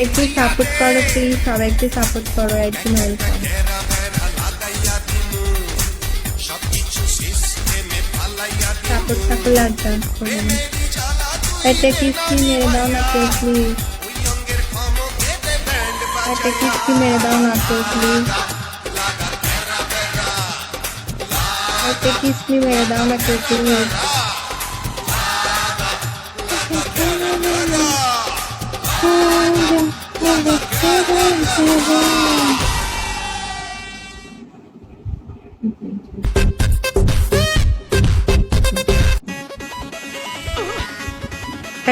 একটু সাপোর্ট করো প্লিজ, সবাই একটু সাপোর্ট করো। একদিন ওয়েলকাম। সাপোর্ট থাকলে আর ডান্স করো না। এটা কিস্তি মেরে দাও না কেউ প্লিজ, এটা কিস্তি মেরে দাও না কেউ প্লিজ, এটা কিস্তি মেরে দাও না কেউ প্লিজ।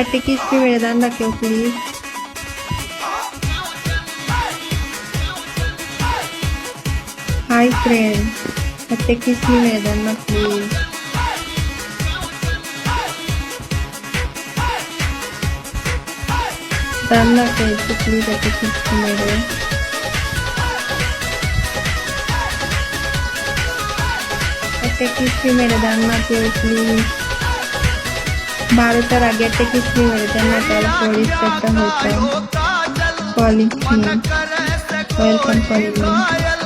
একটা কিস্তি মেরে দেন না কেউ প্লিজ। হাই ফ্রেন্ড, একটা কিস্তি মেরে দেন না প্লিজ। দেন না কেউ প্লিজ, একটা কিস্তি মেরে। একটা কিস্তি মেরে দেন না কেউ প্লিজ। 12টার আগে একটা কিস্তি মেরে দেন না, তাহলে পরিষ্কারটা হতো। Calling welcome calling.